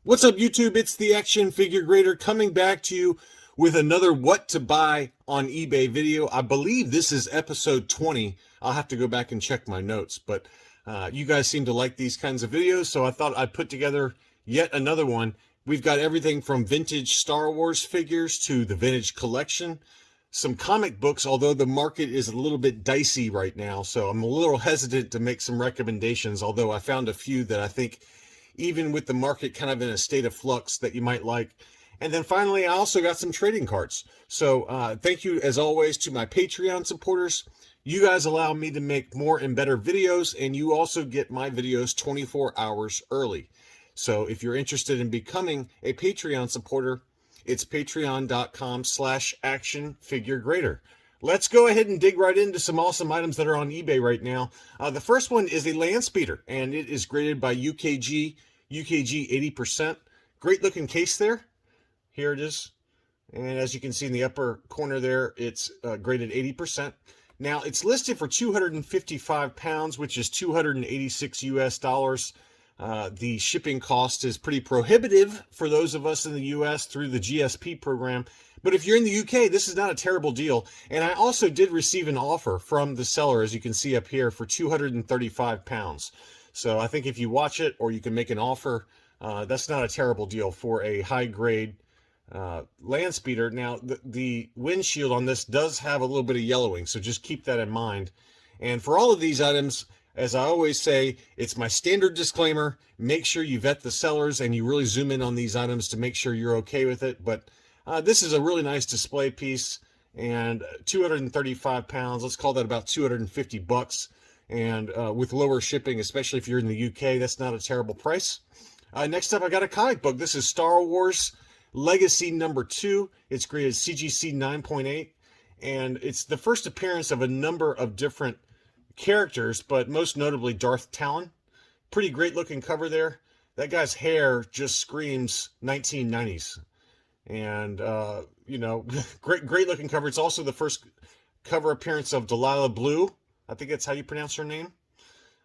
What's up, YouTube? It's the Action Figure Grader coming back to you with another what to buy on eBay video. I believe this is episode 20. I'll have to go back and check my notes, but you guys seem to like these kinds of videos, so I thought I'd put together yet another one. We've got everything from vintage Star Wars figures to the vintage collection, some comic books, although the market is a little bit dicey right now, so I'm a little hesitant to make some recommendations, although I found a few that I think, even with the market kind of in a state of flux, that you might like. And then finally, I also got some trading cards. So thank you, as always, to my Patreon supporters. You guys allow me to make more and better videos, and you also get my videos 24 hours early. So if you're interested in becoming a Patreon supporter, it's patreon.com/actionfiguregrader. Let's go ahead and dig right into some awesome items that are on eBay right now. The first one is a Landspeeder, and it is graded by UKG 80%. Great looking case there. Here it is. And as you can see in the upper corner there, it's graded 80%. Now, it's listed for 255 pounds, which is 286 US dollars. The shipping cost is pretty prohibitive for those of us in the US through the GSP program. But if you're in the UK, this is not a terrible deal. And I also did receive an offer from the seller, as you can see up here, for 235 pounds. So I think if you watch it or you can make an offer, that's not a terrible deal for a high-grade Landspeeder. Now, the windshield on this does have a little bit of yellowing, so just keep that in mind. And for all of these items, as I always say, it's my standard disclaimer. Make sure you vet the sellers and you really zoom in on these items to make sure you're okay with it. But this is a really nice display piece, and 235 pounds, let's call that about 250 bucks. And with lower shipping, especially if you're in the UK, that's not a terrible price. Next up, I got a comic book. This is Star Wars Legacy number 2. It's graded CGC 9.8, and it's the first appearance of a number of different characters, but most notably Darth Talon. Pretty great looking cover there. That guy's hair just screams 1990s. And, you know, great looking cover. It's also the first cover appearance of Delilah Blue. I think that's how you pronounce her name.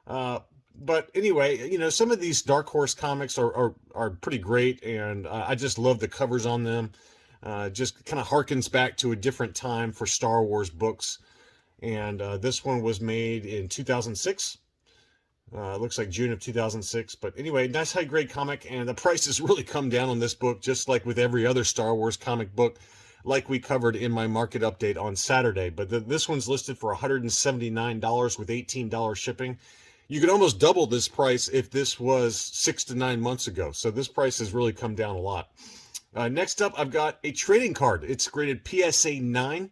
But anyway, you know, some of these Dark Horse comics are pretty great, and I just love the covers on them. Just kind of harkens back to a different time for Star Wars books. And this one was made in 2006. It looks like June of 2006. But anyway, nice high-grade comic, and the price has really come down on this book, just like with every other Star Wars comic book, like we covered in my market update on Saturday. But this one's listed for $179 with $18 shipping. You could almost double this price if this was 6 to 9 months ago. So this price has really come down a lot. Next up, I've got a trading card. It's graded PSA 9,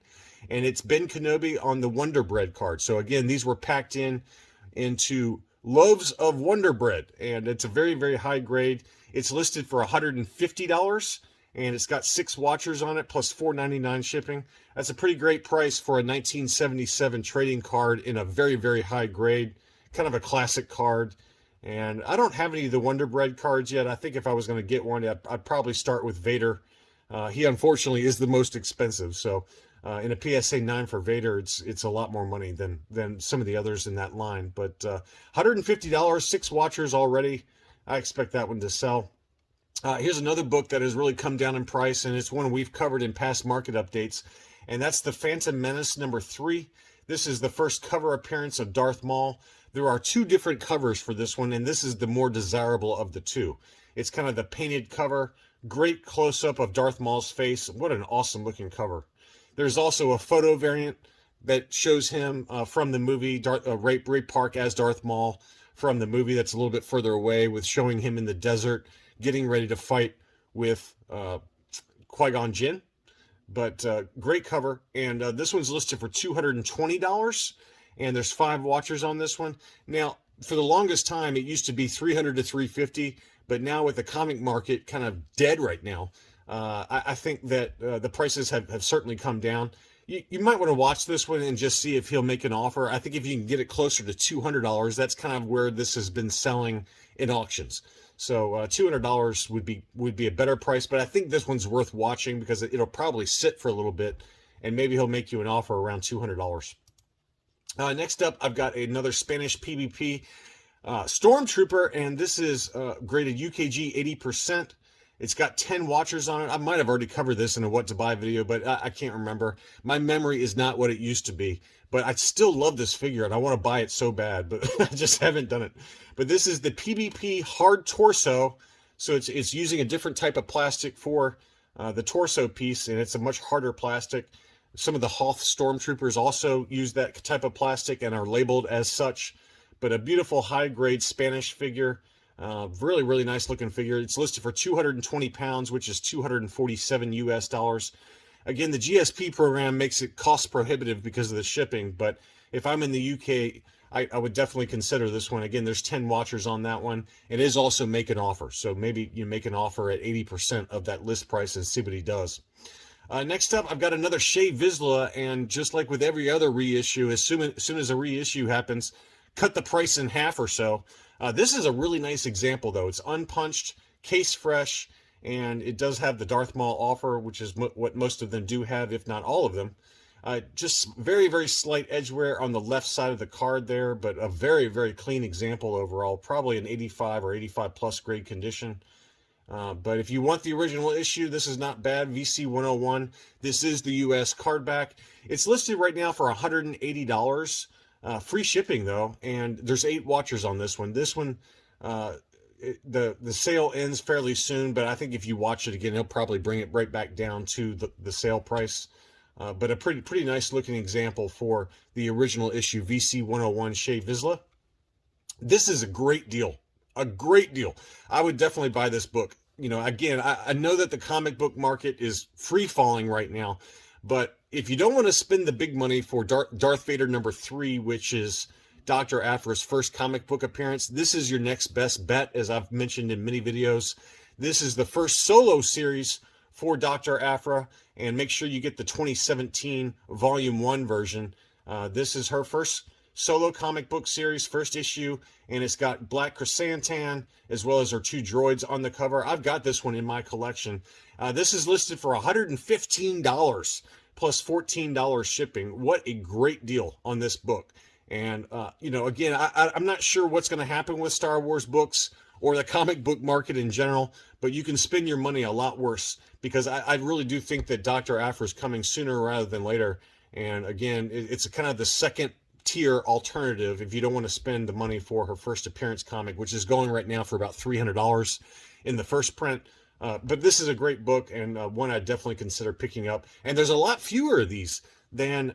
and it's Ben Kenobi on the Wonder Bread card. So again, these were packed into loaves of Wonder Bread, and it's a very, very high grade. It's listed for $150, and it's got 6 watchers on it plus $4.99 shipping. That's a pretty great price for a 1977 trading card in a very, very high grade, kind of a classic card. And I don't have any of the Wonder Bread cards yet. I think if I was going to get one, I'd probably start with Vader. He unfortunately is the most expensive, so in a PSA 9 for Vader, it's a lot more money than some of the others in that line. But $150, 6 watchers already. I expect that one to sell. Here's another book that has really come down in price, and it's one we've covered in past market updates, and that's the Phantom Menace number 3. This is the first cover appearance of Darth Maul. There are 2 different covers for this one, and this is the more desirable of the 2. It's kind of the painted cover. Great close-up of Darth Maul's face. What an awesome looking cover. There's also a photo variant that shows him from the movie Ray Park as Darth Maul from the movie, that's a little bit further away, with showing him in the desert getting ready to fight with Qui-Gon Jinn. But great cover, and this one's listed for $220, and there's 5 watchers on this one. Now, for the longest time, it used to be $300 to $350, but now with the comic market kind of dead right now, I think that the prices have certainly come down. You might want to watch this one and just see if he'll make an offer. I think if you can get it closer to $200, that's kind of where this has been selling in auctions. So $200 would be a better price, but I think this one's worth watching because it'll probably sit for a little bit, and maybe he'll make you an offer around $200. Next up, I've got another Spanish PVP Stormtrooper, and this is graded UKG 80%. It's got 10 watchers on it. I might have already covered this in a what to buy video, but I can't remember. My memory is not what it used to be. But I still love this figure, and I want to buy it so bad, but I just haven't done it. But this is the PVP hard torso. So it's using a different type of plastic for the torso piece, and it's a much harder plastic. Some of the Hoth Stormtroopers also use that type of plastic and are labeled as such. But a beautiful high-grade Spanish figure. Really, really nice looking figure. It's listed for 220 pounds, which is 247 US dollars. Again, the GSP program makes it cost prohibitive because of the shipping, but if I'm in the UK, I would definitely consider this one. Again, there's 10 watchers on that one. It is also make an offer, so maybe you make an offer at 80% of that list price and see what he does. Next up, I've got another Shea Vizsla, and just like with every other reissue, as soon as a reissue happens, cut the price in half or so. This is a really nice example, though. It's unpunched, case fresh, and it does have the Darth Maul offer, which is what most of them do have, if not all of them. Just very, very slight edge wear on the left side of the card there, but a very, very clean example overall. Probably an 85 or 85 plus grade condition. But if you want the original issue, this is not bad. VC101. This is the US card back. It's listed right now for $180. Free shipping though, and there's 8 watchers on this one. This one, the sale ends fairly soon, but I think if you watch it again, he'll probably bring it right back down to the sale price. But a pretty nice looking example for the original issue VC101 Shea Vizsla. This is a great deal, a great deal. I would definitely buy this book. You know, again, I know that the comic book market is free falling right now, but if you don't want to spend the big money for Darth Vader #3, which is Dr. Afra's first comic book appearance, this is your next best bet, as I've mentioned in many videos. This is the first solo series for Dr. Afra, and make sure you get the 2017 Volume 1 version. This is her first solo comic book series, first issue, and it's got Black Chrysanthemum as well as her 2 droids on the cover. I've got this one in my collection. This is listed for $115 plus $14 shipping. What a great deal on this book. And, you know, again, I'm not sure what's going to happen with Star Wars books or the comic book market in general, but you can spend your money a lot worse, because I really do think that Dr. Afra is coming sooner rather than later. And again, it's kind of the second tier alternative if you don't want to spend the money for her first appearance comic, which is going right now for about $300 in the first print. But this is a great book, and one I'd definitely consider picking up. And there's a lot fewer of these than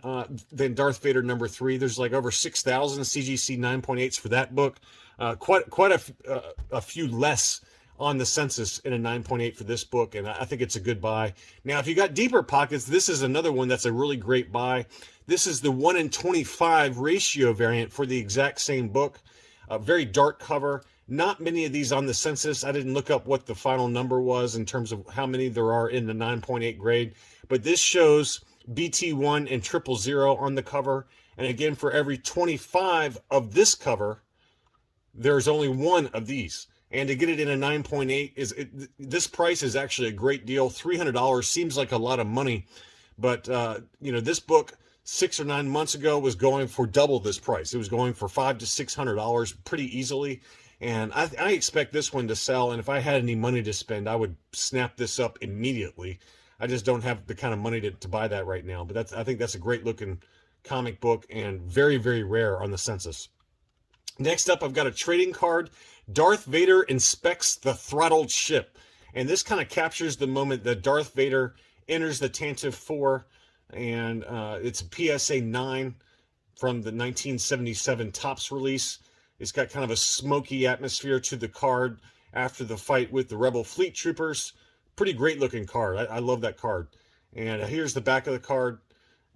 Darth Vader #3. There's like over 6,000 CGC 9.8s for that book. Quite a few less on the census in a 9.8 for this book, and I think it's a good buy. Now, if you got deeper pockets, this is another one that's a really great buy. This is the 1:25 ratio variant for the exact same book. A very dark cover. Not many of these on the census. I didn't look up what the final number was in terms of how many there are in the 9.8 grade, but this shows BT1 and 000 on the cover. And again, for every 25 of this cover, there's only 1 of these. And to get it in a 9.8, this price is actually a great deal. $300 seems like a lot of money, but you know, this book 6 or 9 months ago was going for double this price. It was going for $500 to $600 pretty easily. And I expect this one to sell, and if I had any money to spend, I would snap this up immediately. I just don't have the kind of money to buy that right now. But I think that's a great looking comic book, and very, very rare on the census. Next up, I've got a trading card. Darth Vader inspects the throttled ship. And this kind of captures the moment that Darth Vader enters the Tantive 4, and it's a PSA 9 from the 1977 Topps release. It's got kind of a smoky atmosphere to the card after the fight with the Rebel Fleet Troopers. Pretty great looking card. I love that card. And here's the back of the card.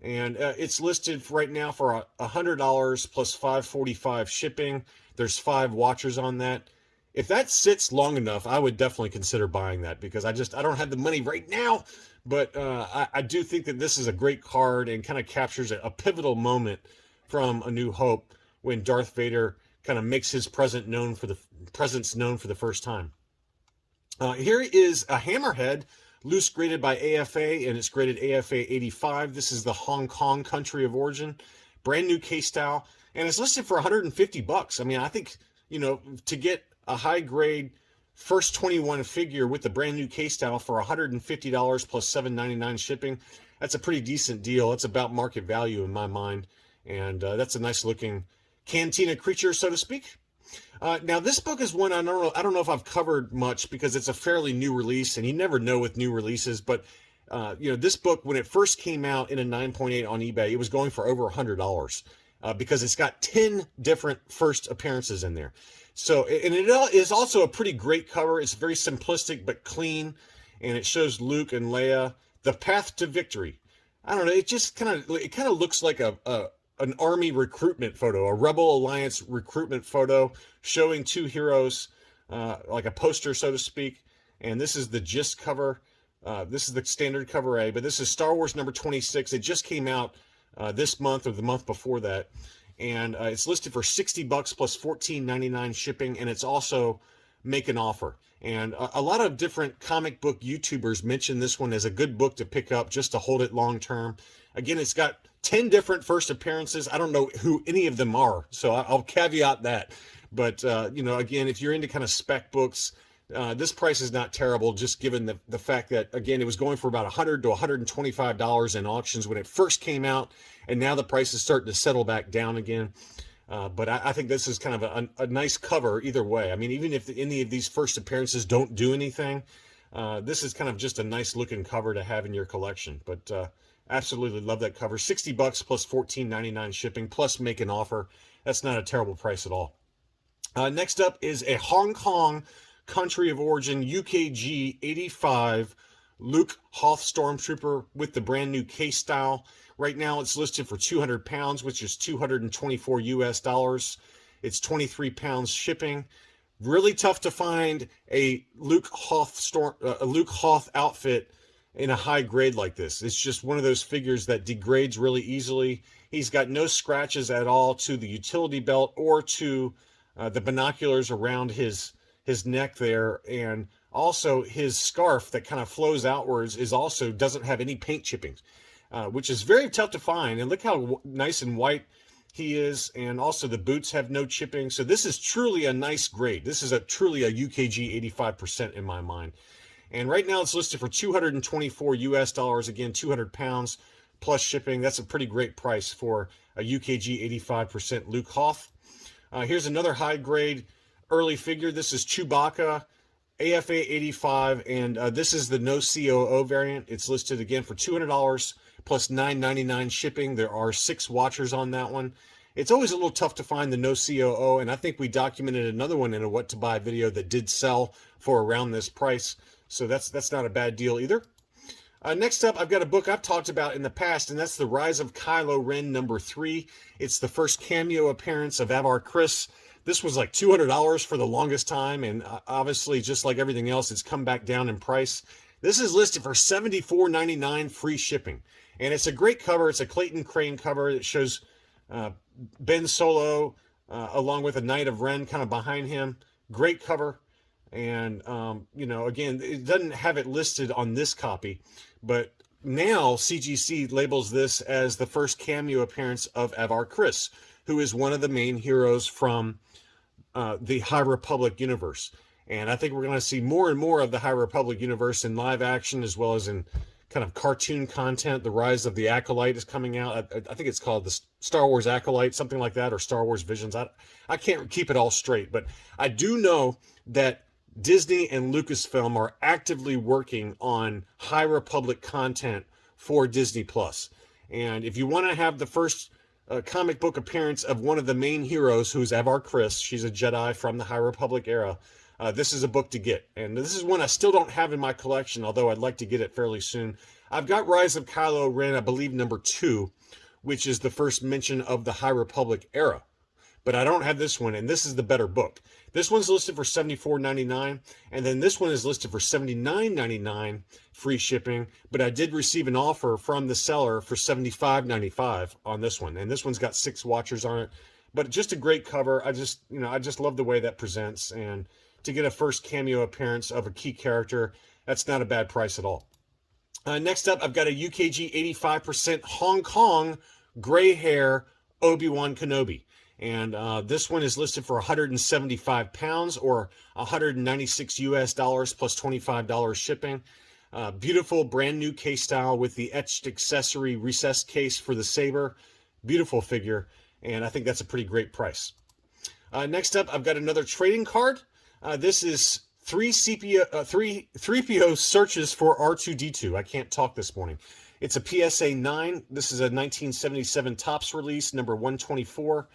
And it's listed right now for $100 plus $5.45 shipping. There's 5 watchers on that. If that sits long enough, I would definitely consider buying that, because I don't have the money right now. But I do think that this is a great card and kind of captures a pivotal moment from A New Hope, when Darth Vader kind of makes his presence known for the first time. Here is a Hammerhead, loose graded by AFA, and it's graded AFA 85. This is the Hong Kong country of origin. Brand new case style, and it's listed for $150. I mean, I think, you know, to get a high grade first 21 figure with the brand new case style for $150 plus $7.99 shipping. That's a pretty decent deal. It's about market value in my mind. And that's a nice looking cantina creature, so to speak. Now this book is one I don't know if I've covered much because it's a fairly new release, and you never know with new releases. But this book, when it first came out in a 9.8 on eBay, it was going for over $100 because it's got 10 different first appearances in there. So, and it is also a pretty great cover. It's very simplistic but clean, and it shows Luke and Leia, the path to victory. I don't know. It just kind of looks like an army recruitment photo, a Rebel Alliance recruitment photo showing two heroes, like a poster, so to speak. And this is the gist cover. This is the standard cover A, but this is Star Wars number 26. It just came out this month or the month before that. And it's listed for $60 plus $14.99 shipping, and it's also make an offer. And a lot of different comic book YouTubers mention this one as a good book to pick up just to hold it long term. Again, it's got 10 different first appearances. I don't know who any of them are, so I'll caveat that. But, again, if you're into kind of spec books, this price is not terrible, just given the fact that, again, it was going for about $100 to $125 in auctions when it first came out, and now the price is starting to settle back down again. But I think this is kind of a nice cover either way. I mean, even if any of these first appearances don't do anything, this is kind of just a nice looking cover to have in your collection. But absolutely love that cover. $60 plus $14.99 shipping plus make an offer. That's not a terrible price at all. Next up is a Hong Kong country of origin UKG 85 Luke Hoth Stormtrooper with the brand new case style. Right now it's listed for 200 pounds, which is 224 US dollars. It's 23 pounds shipping. Really tough to find a Luke Hoth outfit in a high grade like this. It's just one of those figures that degrades really easily. He's got no scratches at all to the utility belt or to the binoculars around his neck there, and also his scarf that kind of flows outwards doesn't have any paint chippings, which is very tough to find. And look how nice and white he is, and also the boots have no chipping. So this is truly a nice grade. This is truly a UKG 85% in my mind. And right now it's listed for 224 US dollars, again 200 pounds plus shipping. That's a pretty great price for a UKG 85% Luke Hoth. Here's another high grade early figure. This is Chewbacca, AFA 85, and this is the no COO variant. It's listed again for $200 plus $9.99 shipping. There are 6 watchers on that one. It's always a little tough to find the no COO, and I think we documented another one in a what to buy video that did sell for around this price. So that's not a bad deal either. Next up, I've got a book I've talked about in the past, and that's the Rise of Kylo Ren number 3. It's the first cameo appearance of Avar Kriss. This was like $200 for the longest time, and obviously, just like everything else, it's come back down in price. This is listed for $74.99 free shipping, and it's a great cover. It's a Clayton Crane cover that shows Ben Solo along with a Knight of Ren kind of behind him. Great cover, and again, it doesn't have it listed on this copy, but now CGC labels this as the first cameo appearance of Avar Kriss, who is one of the main heroes from the High Republic universe. And I think we're going to see more and more of the High Republic universe in live action as well as in kind of cartoon content. The Rise of the Acolyte is coming out. I think it's called the Star Wars Acolyte, something like that, or Star Wars Visions. I can't keep it all straight, but I do know that Disney and Lucasfilm are actively working on High Republic content for Disney Plus. And if you want to have the first comic book appearance of one of the main heroes, who's Avar Kriss, she's a Jedi from the High Republic era, this is a book to get. And this is one I still don't have in my collection, although I'd like to get it fairly soon. I've got Rise of Kylo Ren, I believe number 2, which is the first mention of the High Republic era. But I don't have this one, and this is the better book. This one's listed for $74.99, and then this one is listed for $79.99 free shipping, but I did receive an offer from the seller for $75.95 on this one, and this one's got 6 watchers on it. But just a great cover. I just love the way that presents, and to get a first cameo appearance of a key character, that's not a bad price at all. Next up, I've got a UKG 85% Hong Kong gray hair ObiWan Kenobi. And this one is listed for 175 pounds or 196 US dollars plus $25 shipping. Beautiful brand new case style with the etched accessory recessed case for the saber. Beautiful figure, and I think that's a pretty great price. Next up, I've got another trading card. This is 3PO searches for R2-D2. I can't talk this morning. It's a PSA 9. This is a 1977 Topps release, number 124,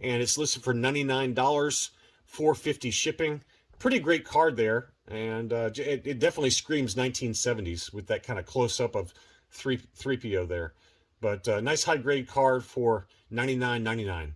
and it's listed for $99, $4.50 shipping. Pretty great card there, and it definitely screams 1970s with that kind of close-up of 3PO there. But nice high-grade card for $99.99.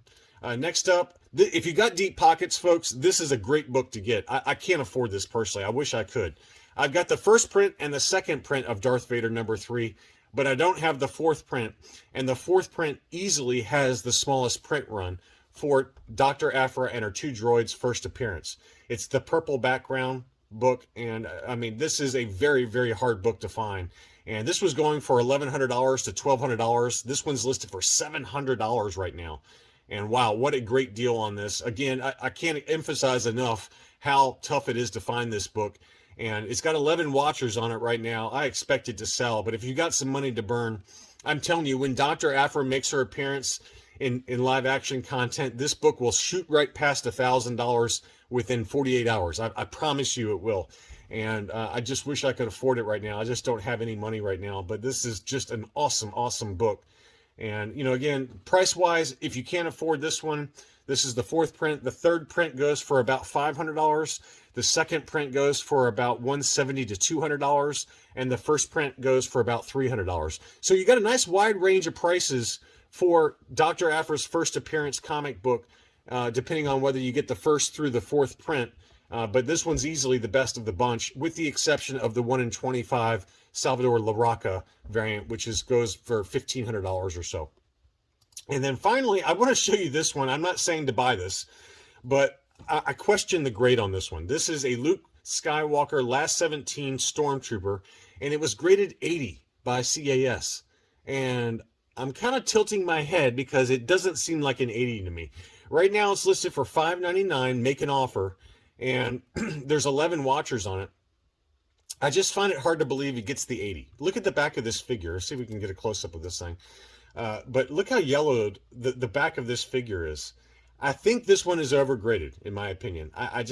Next up, if you got deep pockets, folks, this is a great book to get. I can't afford this personally. I wish I could. I've got the first print and the second print of Darth Vader number 3, but I don't have the fourth print. And the fourth print easily has the smallest print run for Dr. Afra and her 2 droids' first appearance. It's the purple background book, and I mean, this is a very, very hard book to find. And this was going for $1,100 to $1,200. This one's listed for $700 right now. And wow, what a great deal on this. Again, I can't emphasize enough how tough it is to find this book. And it's got 11 watchers on it right now. I expect it to sell, but if you got some money to burn, I'm telling you, when Dr. Afra makes her appearance in live action content, this book will shoot right past $1,000 within 48 hours. I promise you it will. And I just wish I could afford it right now. I just don't have any money right now, but this is just an awesome, awesome book. And, you know, again, price-wise, if you can't afford this one, this is the fourth print. The third print goes for about $500. The second print goes for about $170 to $200. And the first print goes for about $300. So you got a nice wide range of prices for Dr. Afra's first appearance comic book, depending on whether you get the first through the fourth print. But this one's easily the best of the bunch, with the exception of the 1 in 25 Salvador Larroca variant, which goes for $1,500 or so. And then finally, I want to show you this one. I'm not saying to buy this, but I question the grade on this one. This is a Luke Skywalker Last 17 Stormtrooper, and it was graded 80 by CAS. And I'm kind of tilting my head because it doesn't seem like an 80 to me. Right now, it's listed for $5.99, make an offer, and there's 11 watchers on it. I just find it hard to believe he gets the 80. Look at the back of this figure. Let's see if we can get a close-up of this thing. But look how yellowed the back of this figure is. I think this one is overgraded, in my opinion. I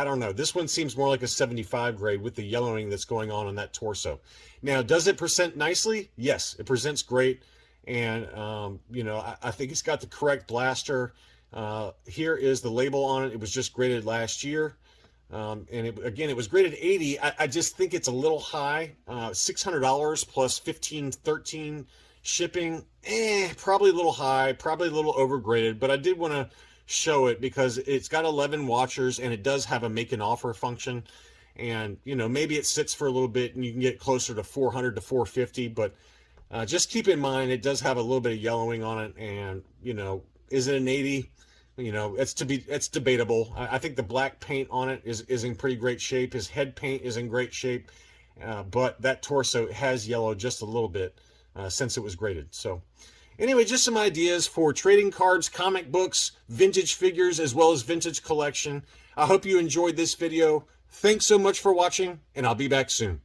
don't know. This one seems more like a 75 grade with the yellowing that's going on that torso. Now, does it present nicely? Yes, it presents great. And, you know, I think it's got the correct blaster. Here is the label on it. It was just graded last year. And it was graded 80. I just think it's a little high. $600 plus $13 shipping. Probably a little high, probably a little overgraded, but I did want to show it because it's got 11 watchers and it does have a make an offer function. And, you know, maybe it sits for a little bit and you can get closer to 400 to 450, but just keep in mind it does have a little bit of yellowing on it. And, you know, is it an 80? You know, it's debatable. I think the black paint on it is in pretty great shape. His head paint is in great shape, but that torso has yellowed just a little bit since it was graded. So anyway, just some ideas for trading cards, comic books, vintage figures, as well as vintage collection. I hope you enjoyed this video. Thanks so much for watching, and I'll be back soon.